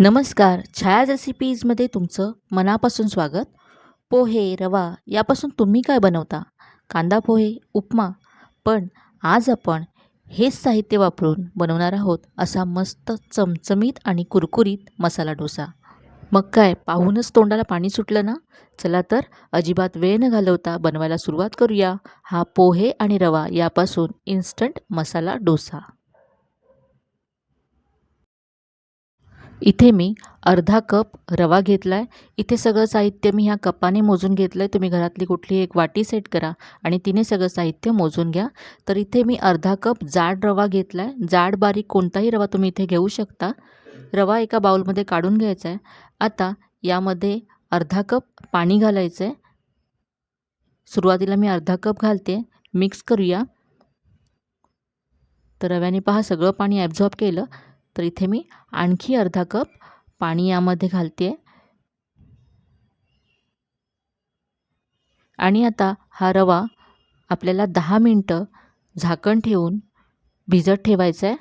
नमस्कार. छाया रेसिपीजमध्ये तुमचं मनापासून स्वागत. पोहे, रवा यापासून तुम्ही काय बनवता? कांदा पोहे, उपमा. पण आज आपण हेच साहित्य वापरून बनवणार आहोत असा मस्त चमचमीत आणि कुरकुरीत मसाला डोसा. मग काय पाहूनच तोंडाला पाणी सुटलं ना? चला तर अजिबात वेळ न घालवता बनवायला सुरुवात करूया. हा पोहे आणि रवा यापासून इन्स्टंट मसाला डोसा. इथे मी अर्धा कप रवा घेतला आहे. इथे सगळं साहित्य मी ह्या कपाने मोजून घेतलं आहे. तुम्ही घरातली कुठली एक वाटी सेट करा आणि तिने सगळं साहित्य मोजून घ्या. तर इथे मी अर्धा कप जाड रवा घेतला आहे. जाड बारीक कोणताही रवा तुम्ही इथे घेऊ शकता. रवा एका बाउलमध्ये काढून घ्यायचा आहे. आता यामध्ये अर्धा कप पाणी घालायचं आहे. सुरुवातीला मी अर्धा कप घालते. मिक्स करूया. तर रव्याने पहा सगळं पाणी ॲब्झॉर्ब केलं. तर इथे मी आणखी अर्धा कप पाणी यामध्ये घालते आणि आता हा रवा आपल्याला 10 मिनटं झाकण ठेवून भिजत ठेवायचा आहे.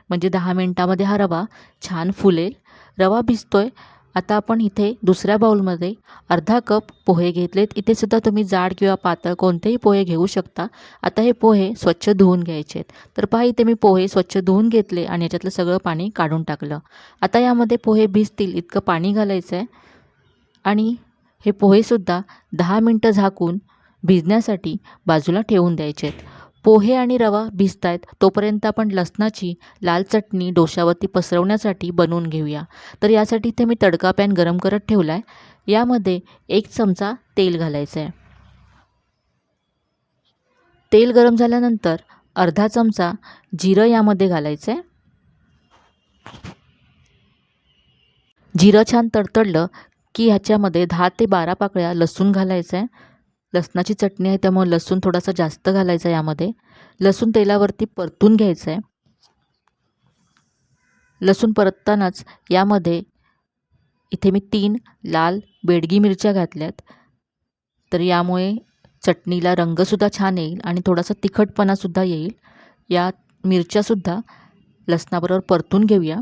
म्हणजे 10 मिनटामध्ये हा रवा छान फुलेल. रवा भिजतोय. आता आपण इथे दुसऱ्या बाउलमध्ये अर्धा कप पोहे घेतलेत. इथे सुद्धा तुम्ही जाड किंवा पातळ कोणतेही पोहे घेऊ शकता. आता हे पोहे स्वच्छ धुवून घ्यायचे आहेत. तर पहा इथे मी पोहे स्वच्छ धुवून घेतले आणि याच्यातलं सगळं पाणी काढून टाकलं. आता यामध्ये पोहे भिजतील इतकं पाणी घालायचं आहे आणि हे पोहेसुद्धा 10 मिनटं झाकून भिजण्यासाठी बाजूला ठेवून द्यायचे आहेत. पोहे आणि रवा भिजत आहेत तोपर्यंत आपण लसणाची लाल चटणी डोशावरती पसरवण्यासाठी बनवून घेऊया. तर यासाठी इथे मी तडका पॅन गरम करत ठेवला आहे. यामध्ये 1 चमचा तेल घालायचं आहे. तेल गरम झाल्यानंतर अर्धा चमचा जिरं यामध्ये घालायचं आहे. जिरं छान तडतडलं की ह्याच्यामध्ये 10 ते 12 पाकळ्या लसूण घालायचं आहे. लसणाची चटणी आहे त्यामुळे लसूण थोडासा जास्त घालायचा यामध्ये. लसूण तेलावरती परतून घ्यायचं आहे. लसूण परततानाच यामध्ये इथे मी 3 लाल बेडगी मिरच्या घातल्यात. तर यामुळे चटणीला रंगसुद्धा छान येईल आणि थोडासा तिखटपणासुद्धा येईल. या मिरच्यासुद्धा लसणाबरोबर परतून घेऊया.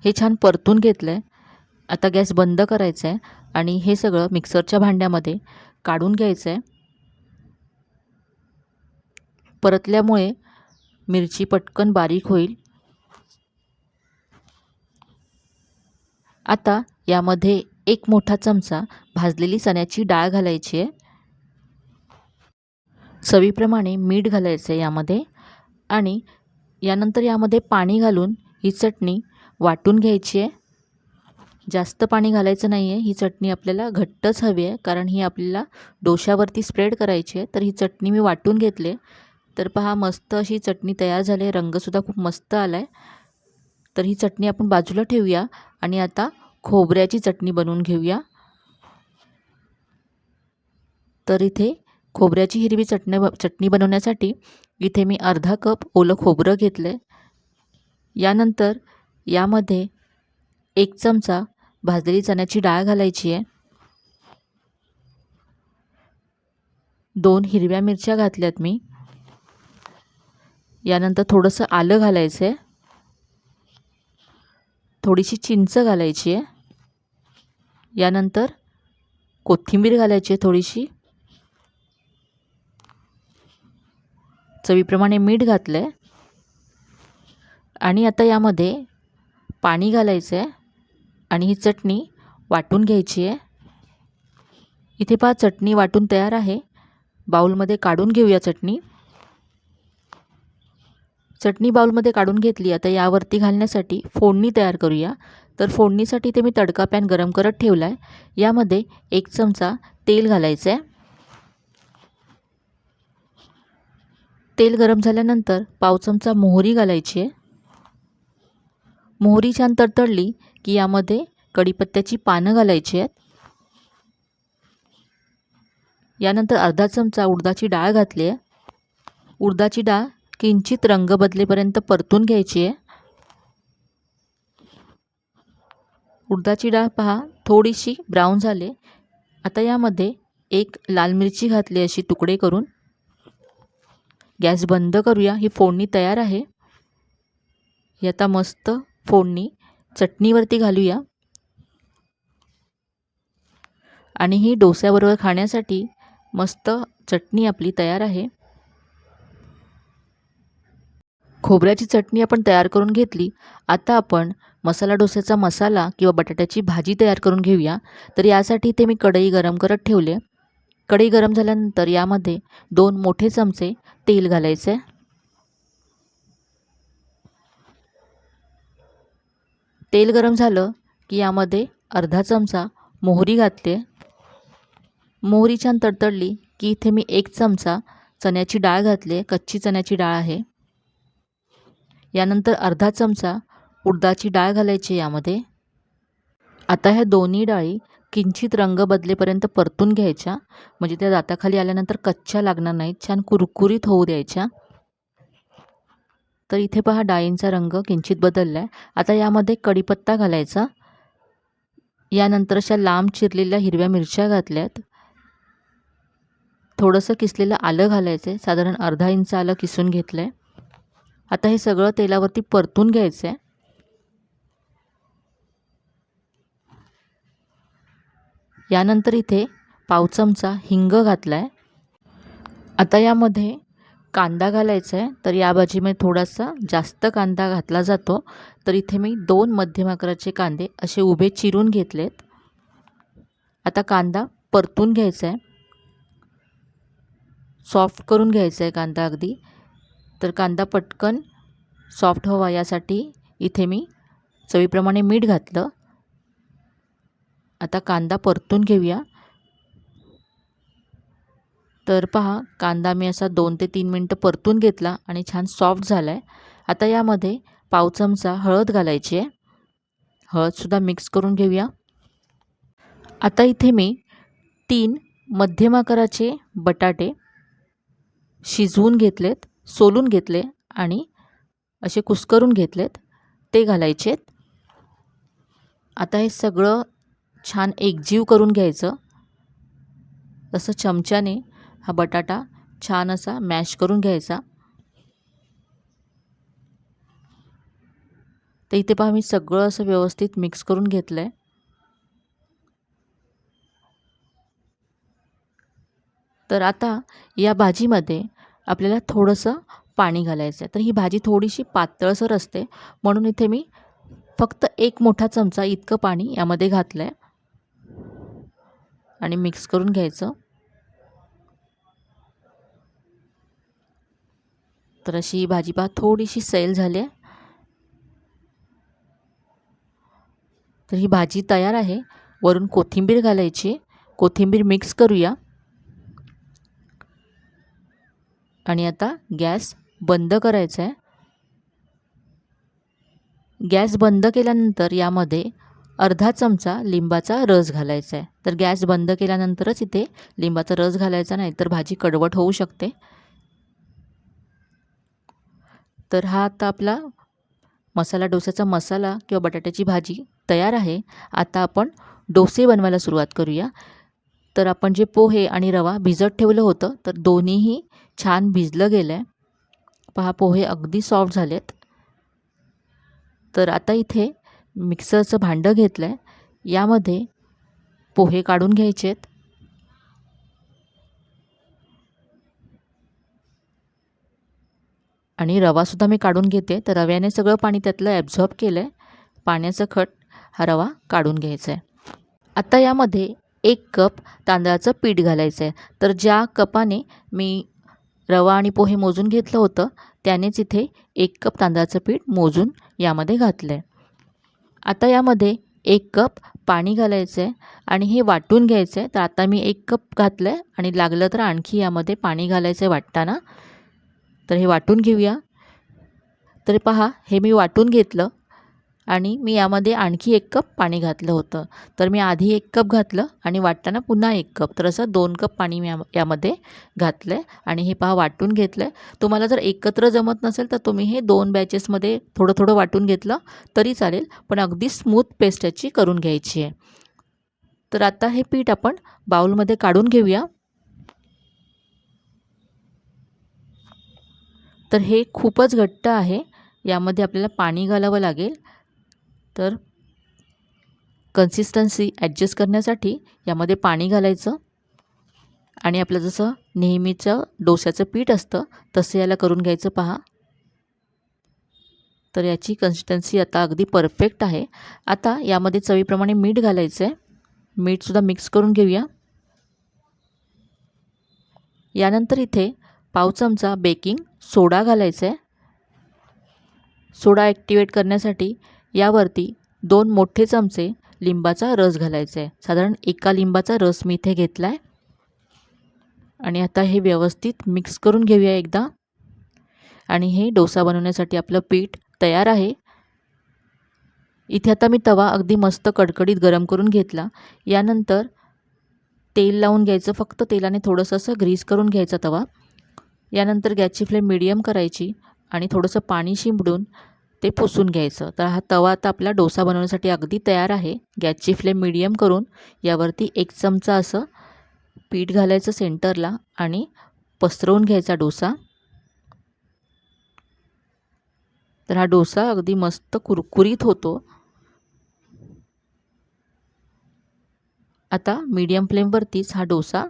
हे छान परतून घेतलं आहे. आता गॅस बंद करायचा आहे आणि हे सगळं मिक्सरच्या भांड्यामध्ये काढून घ्यायचं आहे. परतल्यामुळे मिरची पटकन बारीक होईल. आता यामध्ये 1 मोठा चमचा भाजलेली चण्याची डाळ घालायची आहे. चवीप्रमाणे मीठ घालायचं आहे यामध्ये आणि यानंतर यामध्ये पाणी घालून ही चटणी वाटून घ्यायची आहे. जास्त पाणी घालायचं नाही आहे. ही चटणी आपल्याला घट्टच हवी आहे कारण ही आपल्याला डोशावरती स्प्रेड करायची आहे. तर ही चटणी मी वाटून घेतली आहे. तर पहा मस्त अशी चटणी तयार झाली आहे. रंगसुद्धा खूप मस्त आला आहे. तर ही चटणी आपण बाजूला ठेवूया आणि आता खोबऱ्याची चटणी बनवून घेऊया. तर इथे खोबऱ्याची हिरवी चटणी बनवण्यासाठी इथे मी अर्धा कप ओलं खोबरं घेतलं आहे. यानंतर यामध्ये 1 चमचा भाजलेली चण्याची डाळ घालायची आहे. 2 हिरव्या मिरच्या घातल्यात मी. यानंतर थोडंसं आलं घालायचं आहे. थोडीशी चिंच घालायची आहे. यानंतर कोथिंबीर घालायची आहे थोडीशी. चवीप्रमाणे मीठ घातलं आहे आणि आता यामध्ये पाणी घालायचं आहे आणि ही चटणी वाटून घ्यायची आहे. इथे पहा चटणी वाटून तयार आहे. बाउलमध्ये काढून घेऊया चटणी. चटणी बाउलमध्ये काढून घेतली. आता यावरती घालण्यासाठी फोडणी तयार करूया. तर फोडणीसाठी ते मी तडका पॅन गरम करत ठेवला आहे. यामध्ये 1 चमचा तेल घालायचं आहे. तेल गरम झाल्यानंतर पाव चमचा मोहरी घालायची आहे. मोहरी छान तडतडली की यामध्ये कढीपत्त्याची पानं घालायची आहेत. यानंतर अर्धा चमचा उडदाची डाळ घातली आहे. उडदाची डाळ किंचित रंग बदलेपर्यंत परतून घ्यायची आहे. उडदाची डाळ पहा थोडीशी ब्राऊन झाली. आता यामध्ये 1 लाल मिरची घातली अशी तुकडे करून. गॅस बंद करूया. ही फोडणी तयार आहे. ही आता मस्त फोडणी चटणीवरती घालूया आणि ही डोस्याबरोबर खाण्यासाठी मस्त चटणी आपली तयार आहे. खोबऱ्याची चटणी आपण तयार करून घेतली. आता आपण मसाला डोस्याचा मसाला किंवा बटाट्याची भाजी तयार करून घेऊया. तर यासाठी इथे मी कढई गरम करत ठेवले. कढई गरम झाल्यानंतर यामध्ये 2 मोठे चमचे तेल घालायचे. तेल गरम झालं की यामध्ये अर्धा चमचा मोहरी घातली. मोहरी छान तडतडली की इथे मी 1 चमचा चण्याची डाळ घातली. कच्ची चण्याची डाळ आहे. यानंतर अर्धा चमचा उडदाची डाळ घालायची यामध्ये. आता ह्या दोन्ही डाळी किंचित रंग बदलेपर्यंत परतून घ्यायच्या, म्हणजे त्या दाताखाली आल्यानंतर कच्च्या लागणार नाहीत, छान कुरकुरीत होऊ द्यायच्या. तर इथे पहा डाळींचा रंग किंचित बदलला आहे. आता यामध्ये कढीपत्ता घालायचा. यानंतर अशा लांब चिरलेल्या हिरव्या मिरच्या घातल्यात. थोडंसं किसलेलं आलं घालायचं आहे, साधारण अर्धा इंच आलं किसून घेतलं आहे. आता हे सगळं तेलावरती परतून घ्यायचं आहे. यानंतर इथे पाव चमचा हिंग घातला आहे. आता यामध्ये कांदा घालायचा आहे. तर या भाजीमध्ये थोडासा जास्त कांदा घातला जातो. तर इथे मी 2 मध्यम आकाराचे कांदे असे उभे चिरून घेतलेत. आता कांदा परतून घ्यायचा आहे, सॉफ्ट करून घ्यायचा आहे कांदा अगदी. तर कांदा पटकन सॉफ्ट व्हावा यासाठी इथे मी चवीप्रमाणे मीठ घातलं. आता कांदा परतून घेऊया. तर पहा कांदा मी असा 2 ते 3 मिनटं परतून घेतला आणि छान सॉफ्ट झाला आहे. आता यामध्ये पाव चमचा हळद घालायची आहे. हळदसुद्धा मिक्स करून घेऊया. आता इथे मी 3 मध्यम आकाराचे बटाटे शिजवून घेतलेत, सोलून घेतले आणि असे कुस्करून घेतलेत, ते घालायचेत. आता हे सगळं छान एकजीव करून घ्यायचं. असं चमच्याने हा बटाटा छान असा मॅश करून घ्यायचा. तर इथे पहा मी सगळं असं व्यवस्थित मिक्स करून घेतलं आहे. तर आता या भाजीमध्ये आपल्याला थोडंसं पाणी घालायचं आहे. तर ही भाजी थोडीशी पातळसर असते, म्हणून इथे मी फक्त 1 मोठा चमचा इतकं पाणी यामध्ये घातलं आहे आणि मिक्स करून घ्यायचं. तर अशी ही भाजी पहा थोडीशी सैल झाली आहे. तर ही भाजी तयार आहे. वरून कोथिंबीर घालायची. कोथिंबीर मिक्स करूया आणि आता गॅस बंद करायचा आहे. गॅस बंद केल्यानंतर यामध्ये अर्धा चमचा लिंबाचा रस घालायचा आहे. तर गॅस बंद केल्यानंतरच इथे लिंबाचा रस घालायचा, नाही तर भाजी कडवट होऊ शकते. तर हा आता आपला मसाला डोस्याचा मसाला किंवा बटाट्याची भाजी तयार आहे. आता आपण डोसे बनवायला सुरुवात करूया. तर आपण जे पोहे आणि रवा भिजत ठेवलं होतं, तर दोन्हीही छान भिजलं गेलं आहे. पहा पोहे अगदी सॉफ्ट झालेत. तर आता इथे मिक्सरचं भांडं घेतलं आहे. यामध्ये पोहे काढून घ्यायचे आहेत. आणि रवासुद्धा मी काढून घेते. तर रव्याने सगळं पाणी त्यातलं ॲब्झॉर्ब केलं आहे. पाण्याचं खट हा रवा काढून घ्यायचा आहे. आता यामध्ये 1 कप तांदळाचं पीठ घालायचं आहे. तर ज्या कपाने मी रवा आणि पोहे मोजून घेतलं होतं, त्यानेच इथे 1 कप तांदळाचं पीठ मोजून यामध्ये घातलं आहे. आता यामध्ये 1 कप पाणी घालायचं आहे आणि हे वाटून घ्यायचं आहे. तर आता मी 1 कप घातलं आहे आणि लागलं तर आणखी यामध्ये पाणी घालायचं आहे वाटताना. तर हे वाटून घेऊया. तर पहा हे मी वाटून घेतलं आणि मी यामध्ये आणखी 1 कप पाणी घातलं होतं. तर मी आधी 1 कप घातलं आणि वाटताना पुन्हा 1 कप. तर असं 2 कप पाणी मी यामध्ये घातलं आहे आणि हे पहा वाटून घेतलं आहे. तुम्हाला जर एकत्र जमत नसेल तर तुम्ही हे 2 बॅचेसमध्ये थोडं थोडं वाटून घेतलं तरी चालेल, पण अगदी स्मूथ पेस्ट याची करून घ्यायची आहे. तर आता हे पीठ आपण बाउलमध्ये काढून घेऊया. तर हे खूपच घट्ट आहे. यामध्ये आपल्याला पाणी घालावं लागेल. तर कन्सिस्टन्सी ॲडजस्ट करण्यासाठी यामध्ये पाणी घालायचं आणि आपलं जसं नेहमीचं डोश्याचं पीठ असतं तसं याला करून घ्यायचं पहा. तर याची कन्सिस्टन्सी आता अगदी परफेक्ट आहे. आता यामध्ये चवीप्रमाणे मीठ घालायचं आहे. मीठसुद्धा मिक्स करून घेऊया. यानंतर इथे पाव चमचा बेकिंग सोडा घालायचा आहे. सोडा ॲक्टिवेट करण्यासाठी यावरती 2 मोठे चमचे लिंबाचा रस घालायचा आहे. साधारण एका लिंबाचा रस मी इथे घेतला आहे. आणि आता हे व्यवस्थित मिक्स करून घेऊया एकदा. आणि हे डोसा बनवण्यासाठी आपलं पीठ तयार आहे. इथे आता मी तवा अगदी मस्त कडकडीत गरम करून घेतला. यानंतर तेल लावून घ्यायचं. फक्त तेलाने थोडंसं असं ग्रीस करून घ्यायचा तवा. यानंतर गॅसची फ्लेम मीडियम करायची आणि थोडंसं पाणी शिंपडून ते पुसून घ्यायचं. तर हा तवा आता आपला डोसा बनवण्यासाठी अगदी तयार आहे. गॅसची फ्लेम मीडियम करून यावरती 1 चमचा असं पीठ घालायचं सेंटरला आणि पसरवून घ्यायचा डोसा. तर हा डोसा अगदी मस्त कुरकुरीत होतो. आता मीडियम फ्लेमवरतीच हा डोसा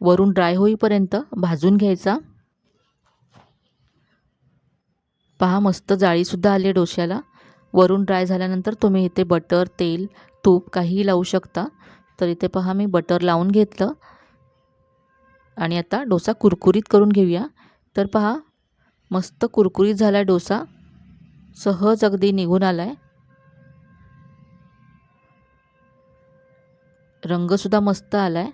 वरून ड्राय होईपर्यंत भाजून घ्यायचा. पहा मस्त जाळीसुद्धा आली आहे डोश्याला. वरून ड्राय झाल्यानंतर तुम्ही इथे बटर, तेल, तूप काहीही लावू शकता. तर इथे पहा मी बटर लावून घेतलं आणि आता डोसा कुरकुरीत करून घेऊया. तर पहा मस्त कुरकुरीत झाला आहे डोसा. सहज अगदी निघून आला आहे. रंगसुद्धा मस्त आला आहे.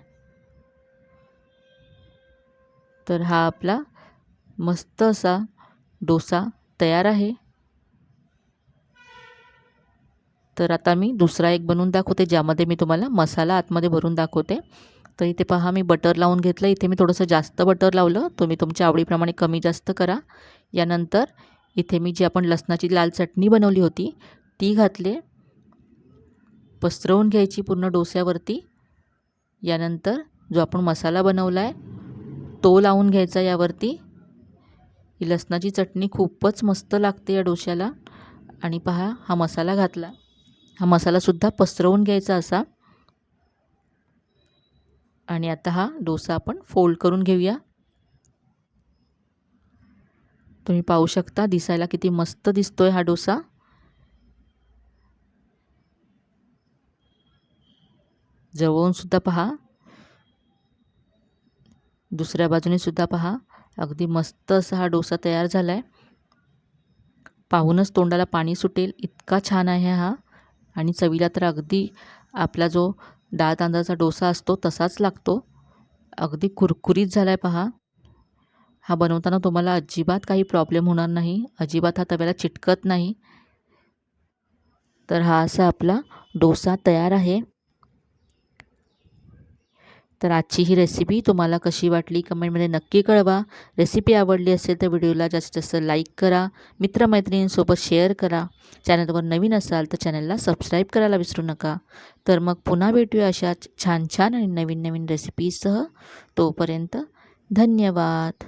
तर हा आपला मस्त असा डोसा तयार आहे. तर आता मी दुसरा एक बनवून दाखवते ज्यामध्ये मी तुम्हाला मसाला आतमध्ये भरून दाखवते. तर इथे पहा मी बटर लावून घेतलं. इथे मी थोडंसं जास्त बटर लावलं. तुम्ही तुमच्या आवडीप्रमाणे कमी जास्त करा. यानंतर इथे मी जी आपण लसणाची लाल चटणी बनवली होती ती घातले. पसरवून घ्यायची पूर्ण डोस्यावरती. यानंतर जो आपण मसाला बनवला आहे तो लावून घ्यायचा यावरती. ही लसणाची चटणी खूपच मस्त लागते या डोश्याला. आणि पहा हा मसाला घातला. हा मसालासुद्धा पसरवून घ्यायचा असा. आणि आता हा डोसा आपण फोल्ड करून घेऊया. तुम्ही पाहू शकता दिसायला किती मस्त दिसतोय हा डोसा. जवळून सुद्धा पहा. दुसऱ्या बाजूने सुद्धा पहा. अगदी मस्त असा हा डोसा तयार झाला आहे. पाहूनच तोंडाला पाणी सुटेल इतका छान आहे हा. आणि चवीला तर अगदी आपला जो डाळ तांदळाचा डोसा असतो तसाच लागतो. अगदी कुरकुरीत झाला आहे पहा. हा बनवताना तुम्हाला अजिबात काही प्रॉब्लेम होणार नाही. अजिबात हा तव्याला चिटकत नाही. तर हा असा आपला डोसा तयार आहे. तर आजची ही रेसिपी तुम्हाला कशी वाटली कमेंटमध्ये नक्की कळवा. रेसिपी आवडली असेल तर व्हिडिओला जास्तीत जास्त लाईक करा. मित्रमैत्रिणींसोबत शेअर करा. चॅनलवर नवीन असाल तर चॅनलला सबस्क्राईब करायला विसरू नका. तर मग पुन्हा भेटूया अशा छान छान आणि नवीन नवीन रेसिपीसह. तोपर्यंत धन्यवाद.